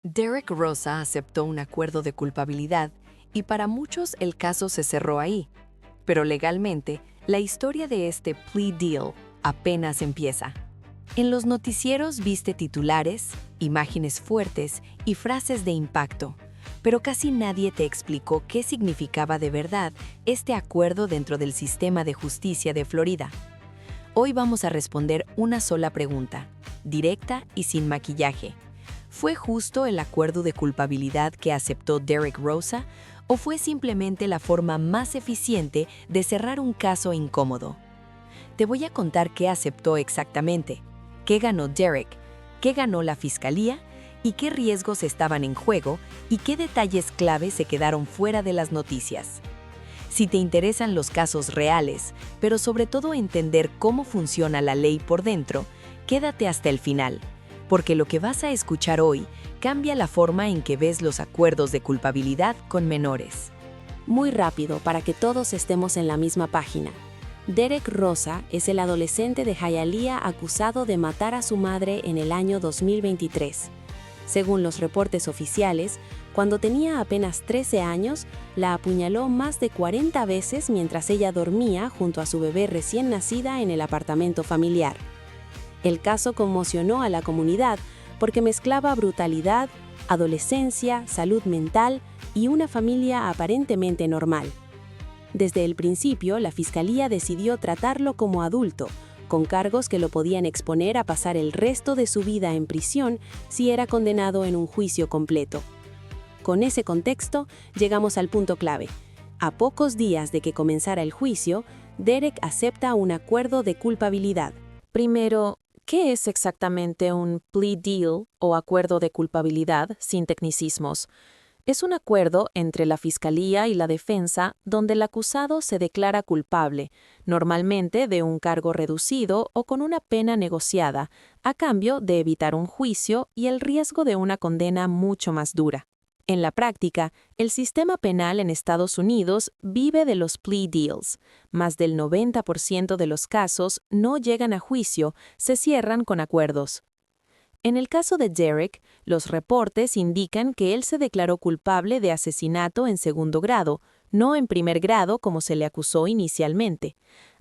Derek Rosa aceptó un acuerdo de culpabilidad y para muchos el caso se cerró ahí. Pero legalmente, la historia de este plea deal apenas empieza. En los noticieros viste titulares, imágenes fuertes y frases de impacto, pero casi nadie te explicó qué significaba de verdad este acuerdo dentro del sistema de justicia de Florida. Hoy vamos a responder una sola pregunta, directa y sin maquillaje. ¿Fue justo el acuerdo de culpabilidad que aceptó Derek Rosa o fue simplemente la forma más eficiente de cerrar un caso incómodo? Te voy a contar qué aceptó exactamente, qué ganó Derek, qué ganó la fiscalía y qué riesgos estaban en juego y qué detalles clave se quedaron fuera de las noticias. Si te interesan los casos reales, pero sobre todo entender cómo funciona la ley por dentro, quédate hasta el final, porque lo que vas a escuchar hoy cambia la forma en que ves los acuerdos de culpabilidad con menores. Muy rápido para que todos estemos en la misma página. Derek Rosa es el adolescente de Hialeah acusado de matar a su madre en el año 2023. Según los reportes oficiales, cuando tenía apenas 13 años, la apuñaló más de 40 veces mientras ella dormía junto a su bebé recién nacida en el apartamento familiar. El caso conmocionó a la comunidad porque mezclaba brutalidad, adolescencia, salud mental y una familia aparentemente normal. Desde el principio, la fiscalía decidió tratarlo como adulto, con cargos que lo podían exponer a pasar el resto de su vida en prisión si era condenado en un juicio completo. Con ese contexto, llegamos al punto clave. A pocos días de que comenzara el juicio, Derek acepta un acuerdo de culpabilidad. Primero, ¿qué es exactamente un plea deal o acuerdo de culpabilidad sin tecnicismos? Es un acuerdo entre la fiscalía y la defensa donde el acusado se declara culpable, normalmente de un cargo reducido o con una pena negociada, a cambio de evitar un juicio y el riesgo de una condena mucho más dura. En la práctica, el sistema penal en Estados Unidos vive de los plea deals. Más del 90% de los casos no llegan a juicio, se cierran con acuerdos. En el caso de Derek, los reportes indican que él se declaró culpable de asesinato en segundo grado, no en primer grado como se le acusó inicialmente.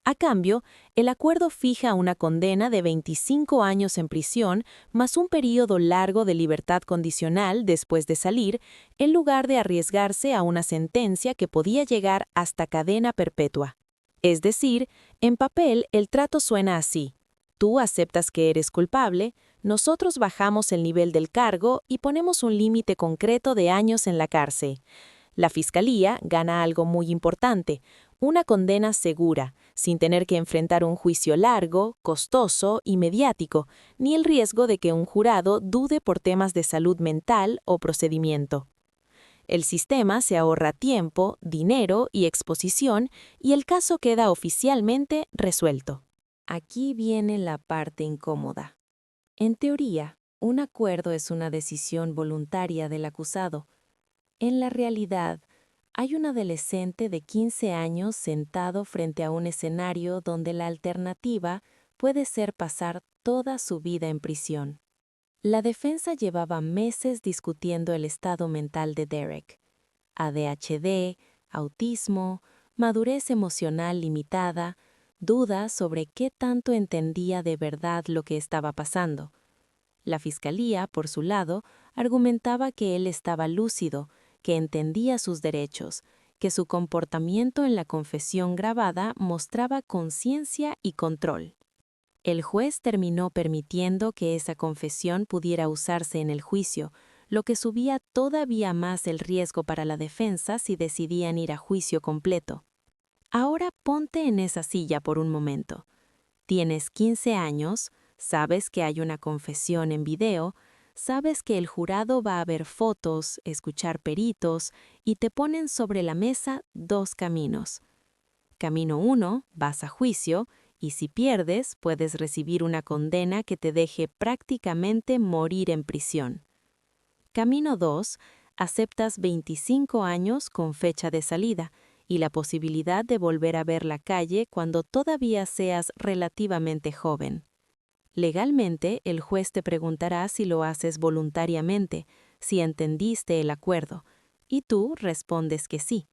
A cambio, el acuerdo fija una condena de 25 años en prisión más un período largo de libertad condicional después de salir, en lugar de arriesgarse a una sentencia que podía llegar hasta cadena perpetua. Es decir, en papel el trato suena así. Tú aceptas que eres culpable, nosotros bajamos el nivel del cargo y ponemos un límite concreto de años en la cárcel. La fiscalía gana algo muy importante, una condena segura, sin tener que enfrentar un juicio largo, costoso y mediático, ni el riesgo de que un jurado dude por temas de salud mental o procedimiento. El sistema se ahorra tiempo, dinero y exposición y el caso queda oficialmente resuelto. Aquí viene la parte incómoda. En teoría, un acuerdo es una decisión voluntaria del acusado. En la realidad, hay un adolescente de 15 años sentado frente a un escenario donde la alternativa puede ser pasar toda su vida en prisión. La defensa llevaba meses discutiendo el estado mental de Derek. ADHD, autismo, madurez emocional limitada, dudas sobre qué tanto entendía de verdad lo que estaba pasando. La fiscalía, por su lado, argumentaba que él estaba lúcido, que entendía sus derechos, que su comportamiento en la confesión grabada mostraba conciencia y control. El juez terminó permitiendo que esa confesión pudiera usarse en el juicio, lo que subía todavía más el riesgo para la defensa si decidían ir a juicio completo. Ahora ponte en esa silla por un momento. Tienes 15 años, sabes que hay una confesión en video, sabes que el jurado va a ver fotos, escuchar peritos y te ponen sobre la mesa dos caminos. Camino 1, vas a juicio y si pierdes puedes recibir una condena que te deje prácticamente morir en prisión. Camino 2, aceptas 25 años con fecha de salida y la posibilidad de volver a ver la calle cuando todavía seas relativamente joven. Legalmente, el juez te preguntará si lo haces voluntariamente, si entendiste el acuerdo, y tú respondes que sí.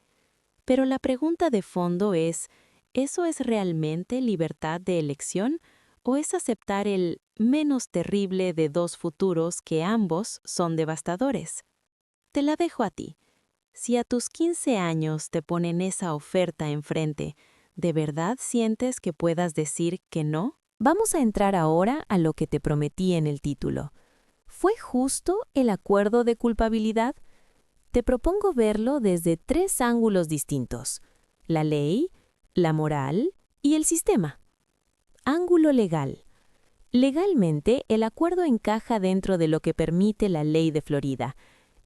Pero la pregunta de fondo es, ¿eso es realmente libertad de elección o es aceptar el menos terrible de dos futuros que ambos son devastadores? Te la dejo a ti. Si a tus 15 años te ponen esa oferta enfrente, ¿de verdad sientes que puedas decir que no? Vamos a entrar ahora a lo que te prometí en el título. ¿Fue justo el acuerdo de culpabilidad? Te propongo verlo desde 3 ángulos distintos: la ley, la moral y el sistema. Ángulo legal. Legalmente, el acuerdo encaja dentro de lo que permite la ley de Florida.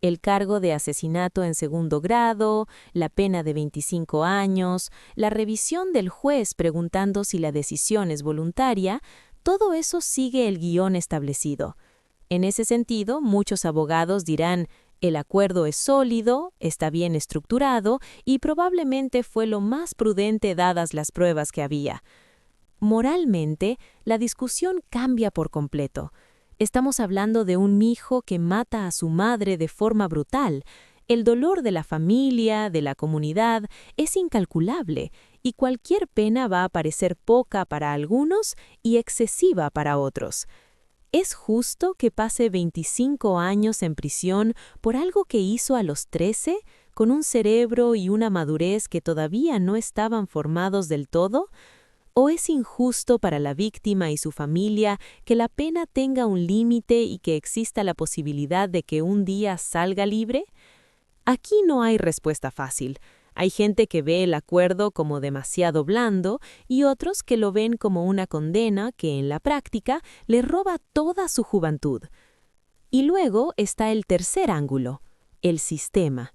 El cargo de asesinato en segundo grado, la pena de 25 años, la revisión del juez preguntando si la decisión es voluntaria, todo eso sigue el guión establecido. En ese sentido, muchos abogados dirán, el acuerdo es sólido, está bien estructurado y probablemente fue lo más prudente dadas las pruebas que había. Moralmente, la discusión cambia por completo. Estamos hablando de un mijo que mata a su madre de forma brutal. El dolor de la familia, de la comunidad, es incalculable y cualquier pena va a parecer poca para algunos y excesiva para otros. ¿Es justo que pase 25 años en prisión por algo que hizo a los 13, con un cerebro y una madurez que todavía no estaban formados del todo? ¿O es injusto para la víctima y su familia que la pena tenga un límite y que exista la posibilidad de que un día salga libre? Aquí no hay respuesta fácil. Hay gente que ve el acuerdo como demasiado blando y otros que lo ven como una condena que en la práctica le roba toda su juventud. Y luego está el tercer ángulo, el sistema.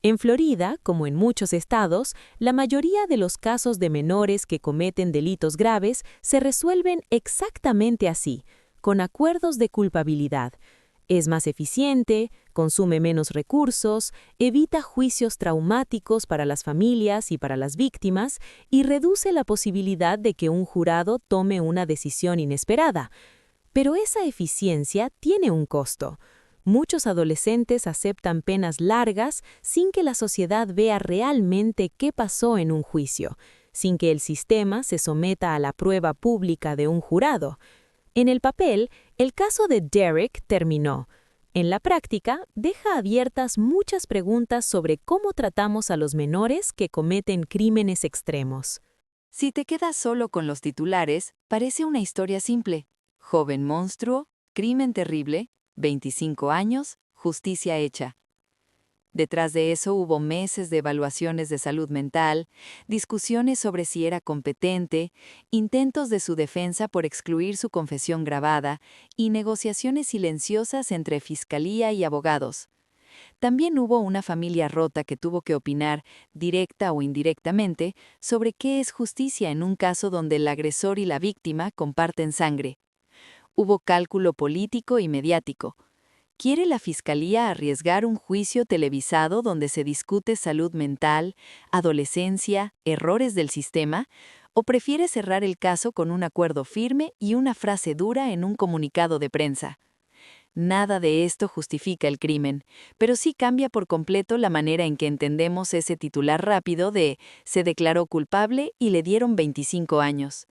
En Florida, como en muchos estados, la mayoría de los casos de menores que cometen delitos graves se resuelven exactamente así, con acuerdos de culpabilidad. Es más eficiente, consume menos recursos, evita juicios traumáticos para las familias y para las víctimas y reduce la posibilidad de que un jurado tome una decisión inesperada. Pero esa eficiencia tiene un costo. Muchos adolescentes aceptan penas largas sin que la sociedad vea realmente qué pasó en un juicio, sin que el sistema se someta a la prueba pública de un jurado. En el papel, el caso de Derek terminó. En la práctica, deja abiertas muchas preguntas sobre cómo tratamos a los menores que cometen crímenes extremos. Si te quedas solo con los titulares, parece una historia simple. Joven monstruo, crimen terrible, 25 años, justicia hecha. Detrás de eso hubo meses de evaluaciones de salud mental, discusiones sobre si era competente, intentos de su defensa por excluir su confesión grabada y negociaciones silenciosas entre fiscalía y abogados. También hubo una familia rota que tuvo que opinar, directa o indirectamente, sobre qué es justicia en un caso donde el agresor y la víctima comparten sangre. Hubo cálculo político y mediático. ¿Quiere la Fiscalía arriesgar un juicio televisado donde se discute salud mental, adolescencia, errores del sistema? ¿O prefiere cerrar el caso con un acuerdo firme y una frase dura en un comunicado de prensa? Nada de esto justifica el crimen, pero sí cambia por completo la manera en que entendemos ese titular rápido de «se declaró culpable y le dieron 25 años».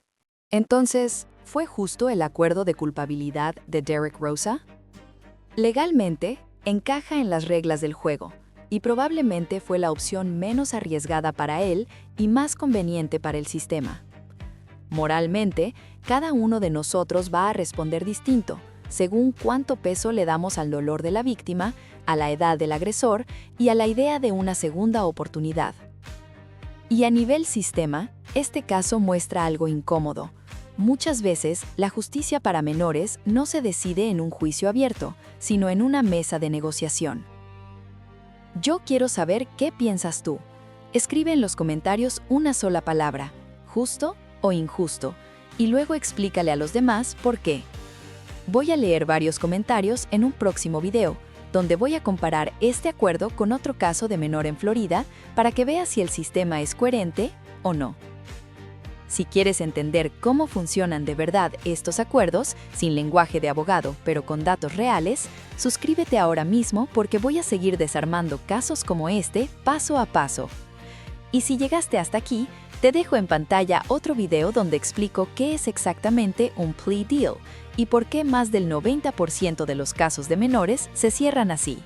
Entonces, ¿fue justo el acuerdo de culpabilidad de Derek Rosa? Legalmente, encaja en las reglas del juego, y probablemente fue la opción menos arriesgada para él y más conveniente para el sistema. Moralmente, cada uno de nosotros va a responder distinto, según cuánto peso le damos al dolor de la víctima, a la edad del agresor y a la idea de una segunda oportunidad. Y a nivel sistema, este caso muestra algo incómodo. Muchas veces, la justicia para menores no se decide en un juicio abierto, sino en una mesa de negociación. Yo quiero saber qué piensas tú. Escribe en los comentarios una sola palabra, justo o injusto, y luego explícale a los demás por qué. Voy a leer varios comentarios en un próximo video, donde voy a comparar este acuerdo con otro caso de menor en Florida para que veas si el sistema es coherente o no. Si quieres entender cómo funcionan de verdad estos acuerdos, sin lenguaje de abogado, pero con datos reales, suscríbete ahora mismo porque voy a seguir desarmando casos como este paso a paso. Y si llegaste hasta aquí, te dejo en pantalla otro video donde explico qué es exactamente un plea deal y por qué más del 90% de los casos de menores se cierran así.